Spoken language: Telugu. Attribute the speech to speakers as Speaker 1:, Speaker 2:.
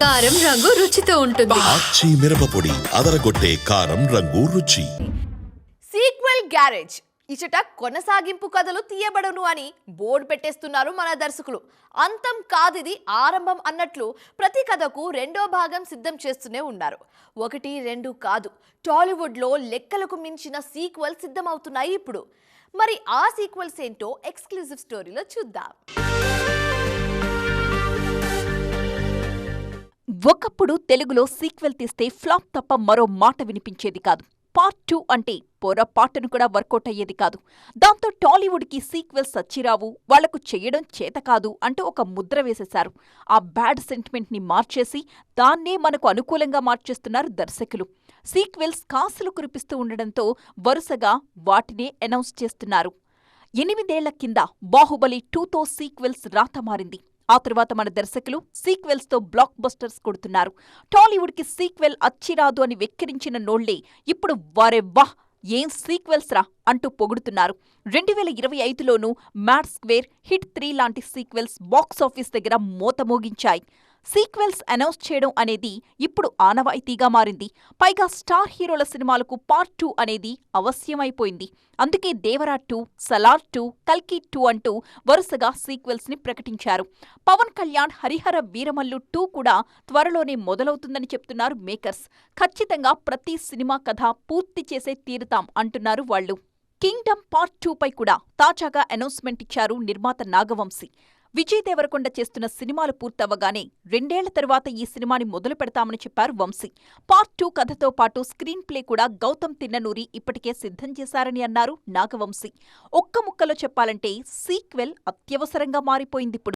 Speaker 1: కారం రంగు రుచితో ఉంటుంది.
Speaker 2: ఆచి మిరపపొడి అదరగొట్టే కారం రంగు రుచి.
Speaker 3: సీక్వెల్ గ్యారేజ్ ఇచట కొనసాగింపు కథలు తీయబడును అని బోర్డు పెట్టేస్తున్నారు మన దర్శకులు. అంతం కాదిది ఆరంభం అన్నట్లు ప్రతి కథకు రెండో భాగం సిద్ధం చేస్తూనే ఉన్నారు. 1, 2 కాదు, టాలీవుడ్లో లెక్కలకు మించిన సీక్వెల్ సిద్ధమవుతున్నాయి ఇప్పుడు. మరి ఆ సీక్వెల్స్ ఏంటో ఎక్స్క్లూజివ్ స్టోరీలో చూద్దాం.
Speaker 4: ఒకప్పుడు తెలుగులో సీక్వెల్ తీస్తే ఫ్లాప్ తప్ప మరో మాట వినిపించేది కాదు. పార్ట్ 2 అంటే పొరపాటును కూడా వర్కౌట్ అయ్యేది కాదు. దాంతో టాలీవుడ్కి సీక్వెల్స్ సచ్చిరావు, వాళ్లకు చెయ్యడం చేత కాదు అంటూ ఒక ముద్ర వేసేశారు. ఆ బ్యాడ్ సెంటిమెంట్ని మార్చేసి దాన్నే మనకు అనుకూలంగా మార్చేస్తున్నారు దర్శకులు. సీక్వెల్స్ కాసులు కురిపిస్తూ ఉండడంతో వరుసగా వాటినే అనౌన్స్ చేస్తున్నారు. 8 ఏళ్ల కింద బాహుబలి 2తో సీక్వెల్స్ రాత మారింది. ఆ తరువాత మన దర్శకులు సీక్వెల్స్తో బ్లాక్ బస్టర్స్ కొడుతున్నారు. టాలీవుడ్కి సీక్వెల్ అచ్చిరాదు అని వెక్కిరించిన నోళ్లే ఇప్పుడు వారెవ్వా ఏం సీక్వెల్స్ రా అంటూ పొగుడుతున్నారు. 2025లోనూ మ్యాడ్ స్క్వేర్, హిట్ 3 లాంటి సీక్వెల్స్ బాక్సాఫీస్ దగ్గర మోతమోగించాయి. సీక్వెల్స్ అనౌన్స్ చేయడం అనేది ఇప్పుడు ఆనవాయితీగా మారింది. పైగా స్టార్ హీరోల సినిమాలకు పార్ట్ 2 అనేది అవశ్యమైపోయింది. అందుకే దేవరా 2, సలార్ 2, కల్కి 2 అంటూ వరుసగా సీక్వెల్స్ ని ప్రకటించారు. పవన్ కళ్యాణ్ హరిహర వీరమల్లు 2 కూడా త్వరలోనే మొదలవుతుందని చెప్తున్నారు మేకర్స్. ఖచ్చితంగా ప్రతి సినిమా కథ పూర్తి చేసే తీరుతాం అంటున్నారు వాళ్లు. కింగ్డమ్ పార్ట్ 2 పై కూడా తాజాగా అనౌన్స్మెంట్ ఇచ్చారు నిర్మాత నాగవంశీ. విజయ్ దేవరకొండ చేస్తున్న సినిమాలు పూర్తవగానే 2 ఏళ్ల తరువాత ఈ సినిమాని మొదలు పెడతామని చెప్పారు వంశీ. పార్ట్ 2 కథతో పాటు స్క్రీన్ ప్లే కూడా గౌతమ్ తిన్ననూరి ఇప్పటికే సిద్ధం చేశారని అన్నారు నాగవంశీ. ఒక్క ముక్కలో చెప్పాలంటే సీక్వెల్ అత్యవసరంగా మారిపోయిందిప్పుడు.